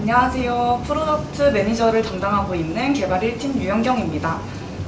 안녕하세요. 프로덕트 매니저를 담당하고 있는 개발 1팀 유영경입니다.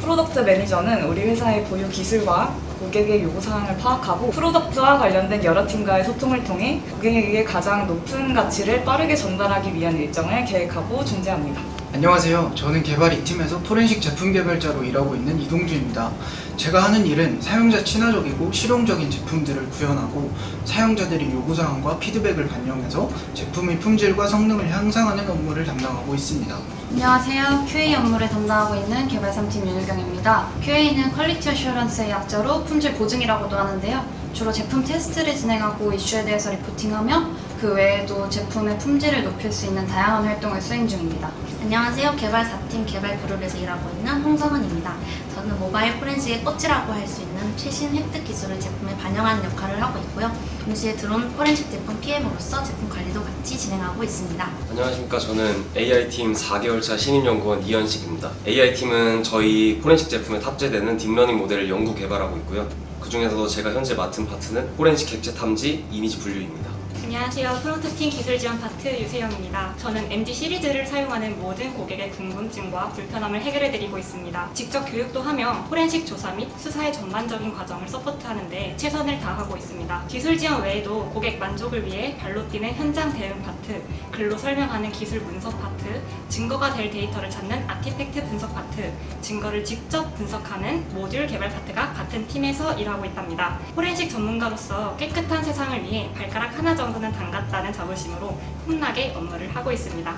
프로덕트 매니저는 우리 회사의 보유 기술과 고객의 요구사항을 파악하고 프로덕트와 관련된 여러 팀과의 소통을 통해 고객에게 가장 높은 가치를 빠르게 전달하기 위한 일정을 계획하고 중재합니다. 안녕하세요. 저는 개발 2팀에서 포렌식 제품 개발자로 일하고 있는 이동주입니다. 제가 하는 일은 사용자 친화적이고 실용적인 제품들을 구현하고 사용자들의 요구사항과 피드백을 반영해서 제품의 품질과 성능을 향상하는 업무를 담당하고 있습니다. 안녕하세요. QA 업무를 담당하고 있는 개발 3팀 윤유경입니다. QA는 퀄리티 어슈런스의 약자로 품질 보증이라고도 하는데요. 주로 제품 테스트를 진행하고 이슈에 대해서 리포팅하며 그 외에도 제품의 품질을 높일 수 있는 다양한 활동을 수행 중입니다. 안녕하세요. 개발 4팀 개발 그룹에서 일하고 있는 홍성은입니다. 저는 모바일 포렌식의 꽃이라고 할 수 있는 최신 획득 기술을 제품에 반영하는 역할을 하고 있고요. 동시에 드론 포렌식 제품 PM으로서 제품 관리도 같이 진행하고 있습니다. 안녕하십니까. 저는 AI팀 4개월차 신입연구원 이현식입니다. AI팀은 저희 포렌식 제품에 탑재되는 딥러닝 모델을 연구 개발하고 있고요. 그 중에서도 제가 현재 맡은 파트는 포렌식 객체 탐지, 이미지 분류입니다. 안녕하세요. 프론트팀 기술 지원 파트 유세영입니다. 저는 MG 시리즈를 사용하는 모든 고객의 궁금증과 불편함을 해결해드리고 있습니다. 직접 교육도 하며 포렌식 조사 및 수사의 전반적인 과정을 서포트하는데 최선을 다하고 있습니다. 기술 지원 외에도 고객 만족을 위해 발로 뛰는 현장 대응 파트, 글로 설명하는 기술 문서 파트, 증거가 될 데이터를 찾는 아티팩트 분석 파트, 증거를 직접 분석하는 모듈 개발 파트가 같은 팀에서 일하고 있답니다. 포렌식 전문가로서 깨끗한 세상을 위해 발가락 하나 정도는 담갔다는 자부심으로 폼나게 업무를 하고 있습니다.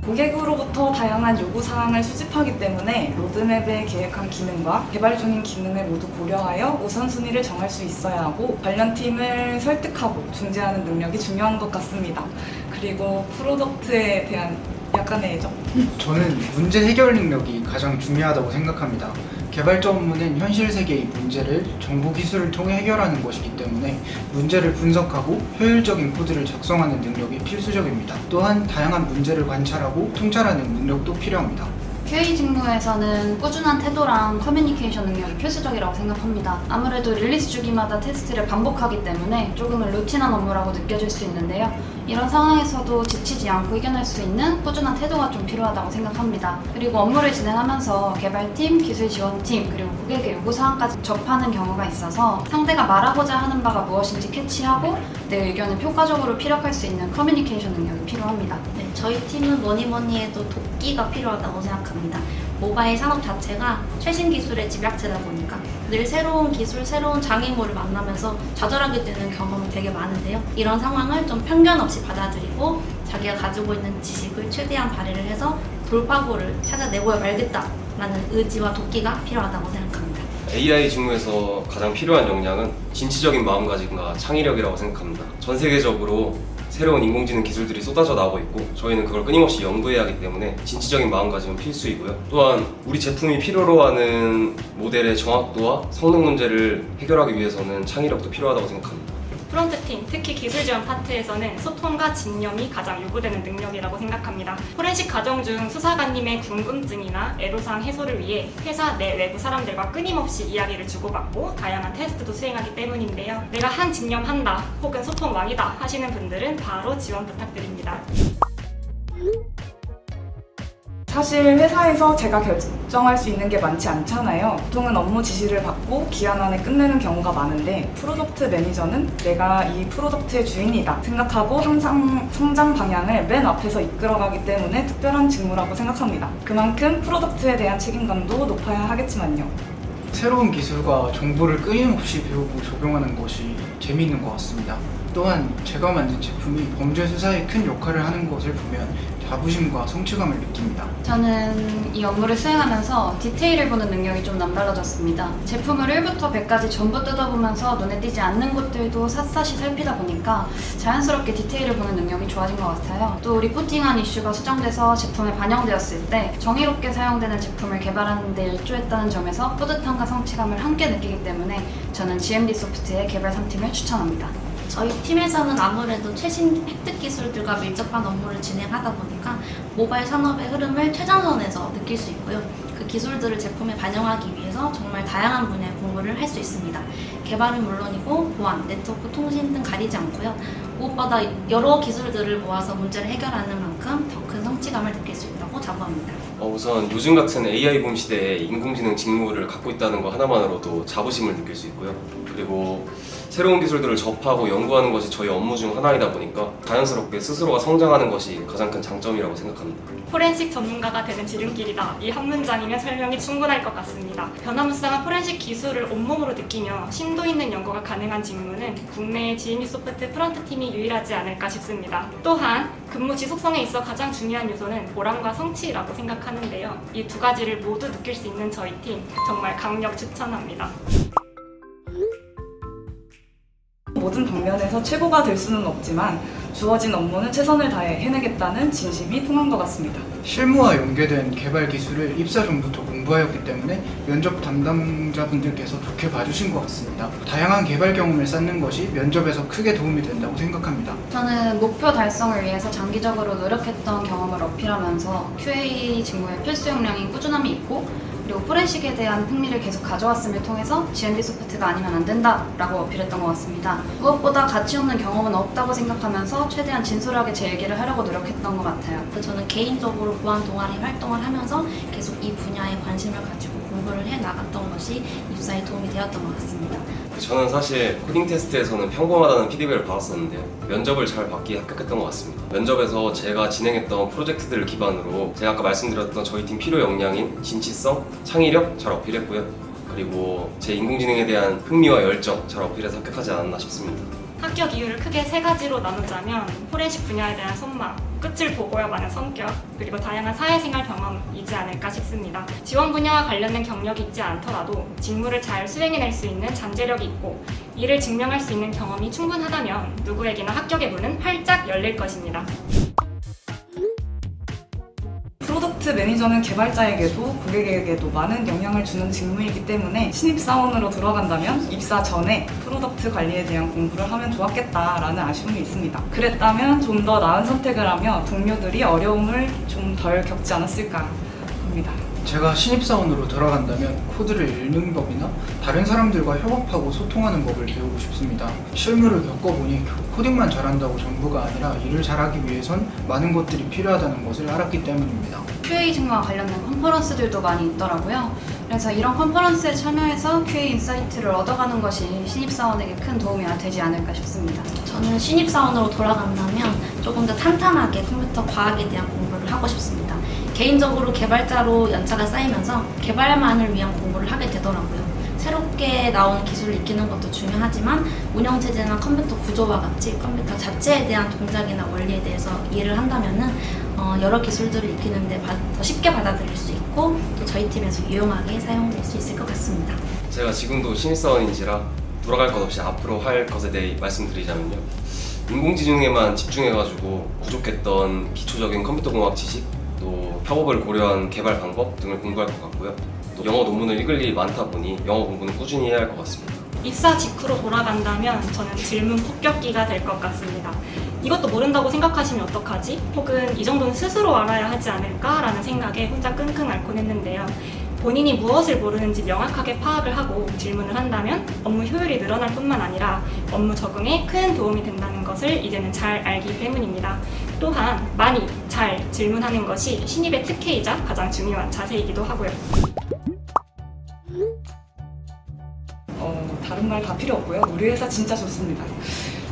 고객으로부터 다양한 요구사항을 수집하기 때문에 로드맵에 계획한 기능과 개발 중인 기능을 모두 고려하여 우선순위를 정할 수 있어야 하고 관련 팀을 설득하고 중재하는 능력이 중요한 것 같습니다. 그리고 프로덕트에 대한 약간의 애정? 저는 문제 해결 능력이 가장 중요하다고 생각합니다. 개발자 업무는 현실 세계의 문제를 정보 기술을 통해 해결하는 것이기 때문에 문제를 분석하고 효율적인 코드를 작성하는 능력이 필수적입니다. 또한 다양한 문제를 관찰하고 통찰하는 능력도 필요합니다. QA 직무에서는 꾸준한 태도랑 커뮤니케이션 능력이 필수적이라고 생각합니다. 아무래도 릴리스 주기마다 테스트를 반복하기 때문에 조금은 루틴한 업무라고 느껴질 수 있는데요. 이런 상황에서도 지치지 않고 이겨낼 수 있는 꾸준한 태도가 좀 필요하다고 생각합니다. 그리고 업무를 진행하면서 개발팀, 기술 지원팀, 그리고 고객의 요구사항까지 접하는 경우가 있어서 상대가 말하고자 하는 바가 무엇인지 캐치하고 내 의견을 효과적으로 피력할 수 있는 커뮤니케이션 능력이 필요합니다. 네, 저희 팀은 뭐니 해도 도끼가 필요하다고 생각합니다. 모바일 산업 자체가 최신 기술의 집약체다 보니까 늘 새로운 기술, 새로운 장애물을 만나면서 좌절하게 되는 경험이 되게 많은데요. 이런 상황을 좀 편견 없이 받아들이고 자기가 가지고 있는 지식을 최대한 발휘를 해서 돌파구를 찾아내고야 말겠다라는 의지와 도끼가 필요하다고 생각합니다. AI 직무에서 가장 필요한 역량은 진취적인 마음가짐과 창의력이라고 생각합니다. 전 세계적으로 새로운 인공지능 기술들이 쏟아져 나오고 있고 저희는 그걸 끊임없이 연구해야 하기 때문에 진취적인 마음가짐은 필수이고요. 또한 우리 제품이 필요로 하는 모델의 정확도와 성능 문제를 해결하기 위해서는 창의력도 필요하다고 생각합니다. 프론트팀, 특히 기술 지원 파트에서는 소통과 집념이 가장 요구되는 능력이라고 생각합니다. 포렌식 과정 중 수사관님의 궁금증이나 애로사항 해소를 위해 회사 내 외부 사람들과 끊임없이 이야기를 주고받고 다양한 테스트도 수행하기 때문인데요. 내가 한 집념 한다 혹은 소통 왕이다 하시는 분들은 바로 지원 부탁드립니다. 사실 회사에서 제가 결정할 수 있는 게 많지 않잖아요. 보통은 업무 지시를 받고 기한 안에 끝내는 경우가 많은데 프로덕트 매니저는 내가 이 프로덕트의 주인이다 생각하고 항상 성장 방향을 맨 앞에서 이끌어가기 때문에 특별한 직무라고 생각합니다. 그만큼 프로덕트에 대한 책임감도 높아야 하겠지만요. 새로운 기술과 정보를 끊임없이 배우고 적용하는 것이 재미있는 것 같습니다. 또한 제가 만든 제품이 범죄 수사에 큰 역할을 하는 것을 보면 자부심과 성취감을 느낍니다. 저는 이 업무를 수행하면서 디테일을 보는 능력이 좀 남달라졌습니다. 제품을 1부터 100까지 전부 뜯어보면서 눈에 띄지 않는 곳들도 샅샅이 살피다 보니까 자연스럽게 디테일을 보는 능력이 좋아진 것 같아요. 또 리포팅한 이슈가 수정돼서 제품에 반영되었을 때 정의롭게 사용되는 제품을 개발하는 데 일조했다는 점에서 뿌듯함과 성취감을 함께 느끼기 때문에 저는 GMD 소프트의 개발 3팀을 추천합니다. 저희 팀에서는 아무래도 최신 획득 기술들과 밀접한 업무를 진행하다 보니까 모바일 산업의 흐름을 최전선에서 느낄 수 있고요. 그 기술들을 제품에 반영하기 위해서 정말 다양한 분야의 공부를 할 수 있습니다. 개발은 물론이고 보안, 네트워크, 통신 등 가리지 않고요. 무엇보다 여러 기술들을 모아서 문제를 해결하는 만큼 더 큰 성취감을 느낄 수 있다고 자부합니다. 우선 요즘 같은 AI 붐 시대에 인공지능 직무를 갖고 있다는 거 하나만으로도 자부심을 느낄 수 있고요. 그리고 새로운 기술들을 접하고 연구하는 것이 저희 업무 중 하나이다 보니까 자연스럽게 스스로가 성장하는 것이 가장 큰 장점이라고 생각합니다. 포렌식 전문가가 되는 지름길이다. 이 한 문장이면 설명이 충분할 것 같습니다. 변화무쌍한 포렌식 기술을 온몸으로 느끼며 심도 있는 연구가 가능한 직무는 국내의 GME 소프트 프런트 팀이 유일하지 않을까 싶습니다. 또한 근무 지속성에 있어 가장 중요한 요소는 보람과 성취라고 생각하는데요. 이 두 가지를 모두 느낄 수 있는 저희 팀 정말 강력 추천합니다. 모든 방면에서 최고가 될 수는 없지만 주어진 업무는 최선을 다해 해내겠다는 진심이 통한 것 같습니다. 실무와 연계된 개발 기술을 입사 전부터 공부하였기 때문에 면접 담당자분들께서 좋게 봐주신 것 같습니다. 다양한 개발 경험을 쌓는 것이 면접에서 크게 도움이 된다고 생각합니다. 저는 목표 달성을 위해서 장기적으로 노력했던 경험을 어필하면서 QA 직무의 필수 역량인 꾸준함이 있고 그리고 포렌식에 대한 흥미를 계속 가져왔음을 통해서 GMB 소프트가 아니면 안 된다라고 어필했던 것 같습니다. 무엇보다 가치 없는 경험은 없다고 생각하면서 최대한 진솔하게 제 얘기를 하려고 노력했던 것 같아요. 저는 개인적으로 보안 동아리 활동을 하면서 계속 이 분야에 관심을 가지고 공부를 해 나갔던 것이 입사에 도움이 되었던 것 같습니다. 저는 사실 코딩 테스트에서는 평범하다는 피드백을 받았었는데요. 면접을 잘 받기에 합격했던 것 같습니다. 면접에서 제가 진행했던 프로젝트들을 기반으로 제가 아까 말씀드렸던 저희 팀 필요 역량인 진취성, 창의력 잘 어필했고요. 그리고 제 인공지능에 대한 흥미와 열정 잘 어필해서 합격하지 않았나 싶습니다. 합격 이유를 크게 세 가지로 나누자면 포렌식 분야에 대한 선망, 끝을 보고야 마는 성격, 그리고 다양한 사회생활 경험이지 않을까 싶습니다. 지원 분야와 관련된 경력이 있지 않더라도 직무를 잘 수행해낼 수 있는 잠재력이 있고 이를 증명할 수 있는 경험이 충분하다면 누구에게나 합격의 문은 활짝 열릴 것입니다. 프로덕트 매니저는 개발자에게도 고객에게도 많은 영향을 주는 직무이기 때문에 신입사원으로 들어간다면 입사 전에 프로덕트 관리에 대한 공부를 하면 좋았겠다라는 아쉬움이 있습니다. 그랬다면 좀 더 나은 선택을 하며 동료들이 어려움을 좀 덜 겪지 않았을까 합니다. 제가 신입사원으로 들어간다면 코드를 읽는 법이나 다른 사람들과 협업하고 소통하는 법을 배우고 싶습니다. 실무를 겪어보니 코딩만 잘한다고 전부가 아니라 일을 잘하기 위해선 많은 것들이 필요하다는 것을 알았기 때문입니다. QA 직무와 관련된 컨퍼런스들도 많이 있더라고요. 그래서 이런 컨퍼런스에 참여해서 QA 인사이트를 얻어가는 것이 신입사원에게 큰 도움이 되지 않을까 싶습니다. 저는 신입사원으로 돌아간다면 조금 더 탄탄하게 컴퓨터 과학에 대한 공부를 하고 싶습니다. 개인적으로 개발자로 연차가 쌓이면서 개발만을 위한 공부를 하게 되더라고요. 새롭게 나오는 기술을 익히는 것도 중요하지만 운영체제나 컴퓨터 구조와 같이 컴퓨터 자체에 대한 동작이나 원리에 대해서 이해를 한다면은 여러 기술들을 익히는데 더 쉽게 받아들일 수 있고 또 저희 팀에서 유용하게 사용될 수 있을 것 같습니다. 제가 지금도 신입사원인지라 돌아갈 것 없이 앞으로 할 것에 대해 말씀드리자면요. 인공지능에만 집중해가지고 부족했던 기초적인 컴퓨터공학 지식, 또 협업을 고려한 개발 방법 등을 공부할 것 같고요. 또 영어 논문을 읽을 일이 많다 보니 영어 공부는 꾸준히 해야 할 것 같습니다. 입사 직후로 돌아간다면 저는 질문 폭격기가 될 것 같습니다. 이것도 모른다고 생각하시면 어떡하지? 혹은 이 정도는 스스로 알아야 하지 않을까라는 생각에 혼자 끙끙 앓곤 했는데요. 본인이 무엇을 모르는지 명확하게 파악을 하고 질문을 한다면 업무 효율이 늘어날 뿐만 아니라 업무 적응에 큰 도움이 된다는 것을 이제는 잘 알기 때문입니다. 또한 많이 잘 질문하는 것이 신입의 특혜이자 가장 중요한 자세이기도 하고요. 다른 말 다 필요 없고요. 우리 회사 진짜 좋습니다.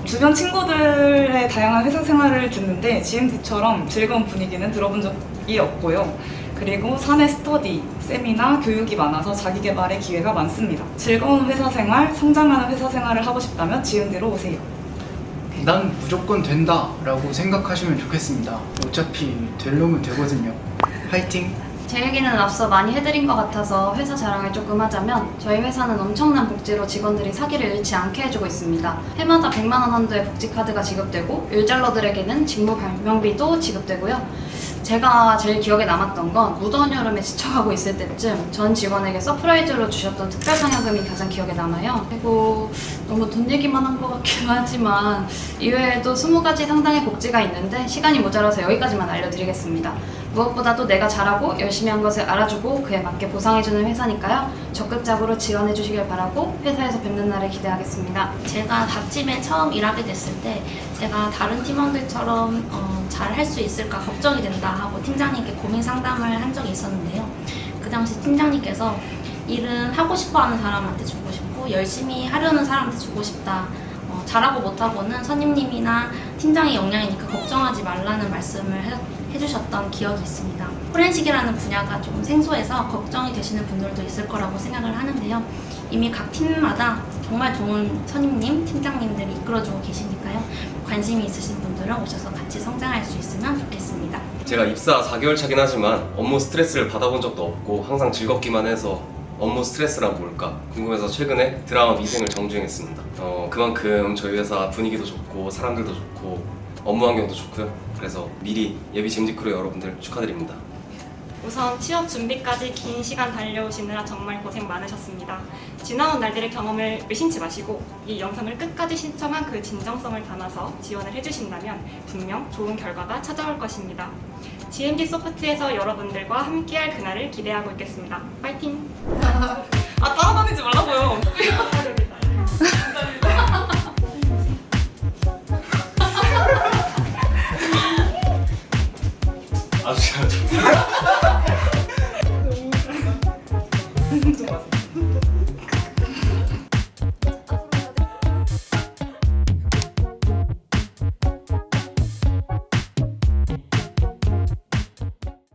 주변 친구들의 다양한 회사 생활을 듣는데 GMD처럼 즐거운 분위기는 들어본 적이 없고요. 그리고 사내 스터디, 세미나, 교육이 많아서 자기 개발의 기회가 많습니다. 즐거운 회사 생활, 성장하는 회사 생활을 하고 싶다면 GMD로 오세요. 난 무조건 된다 라고 생각하시면 좋겠습니다. 어차피 될 놈은 되거든요. 화이팅! 제 얘기는 앞서 많이 해드린 것 같아서 회사 자랑을 조금 하자면 저희 회사는 엄청난 복지로 직원들이 사기를 잃지 않게 해주고 있습니다. 해마다 100만 원 한도의 복지 카드가 지급되고 일잘러들에게는 직무 발명비도 지급되고요. 제가 제일 기억에 남았던 건 무더운 여름에 지쳐가고 있을 때쯤 전 직원에게 서프라이즈로 주셨던 특별 상여금이 가장 기억에 남아요. 그리고 너무 돈 얘기만 한 것 같기도 하지만 이외에도 20가지 상당의 복지가 있는데 시간이 모자라서 여기까지만 알려드리겠습니다. 무엇보다도 내가 잘하고 열심히 한 것을 알아주고 그에 맞게 보상해주는 회사니까요. 적극적으로 지원해주시길 바라고 회사에서 뵙는 날을 기대하겠습니다. 제가 닷짐에 처음 일하게 됐을 때 제가 다른 팀원들처럼 잘 할 수 있을까 걱정이 된다 하고 팀장님께 고민 상담을 한 적이 있었는데요. 그 당시 팀장님께서 일은 하고 싶어 하는 사람한테 주고 싶고 열심히 하려는 사람한테 주고 싶다. 잘하고 못하고는 선임님이나 팀장의 역량이니까 걱정하지 말라는 말씀을 해주셨던 기억이 있습니다. 포렌식이라는 분야가 좀 생소해서 걱정이 되시는 분들도 있을 거라고 생각을 하는데요. 이미 각 팀마다 정말 좋은 선임님, 팀장님들이 이끌어주고 계시니까요. 관심이 있으신 분들은 오셔서 같이 성장할 수 있으면 좋겠습니다. 제가 입사 4개월 차긴 하지만 업무 스트레스를 받아본 적도 없고 항상 즐겁기만 해서 업무 스트레스란 뭘까 궁금해서 최근에 드라마 미생을 정주행했습니다. 그만큼 저희 회사 분위기도 좋고 사람들도 좋고 업무 환경도 좋고요. 그래서 미리 예비 쟁직크루 여러분들 축하드립니다. 우선 취업 준비까지 긴 시간 달려오시느라 정말 고생 많으셨습니다. 지나온 날들의 경험을 의심치 마시고 이 영상을 끝까지 신청한 그 진정성을 담아서 지원을 해주신다면 분명 좋은 결과가 찾아올 것입니다. GMD 소프트에서 여러분들과 함께할 그날을 기대하고 있겠습니다. 파이팅!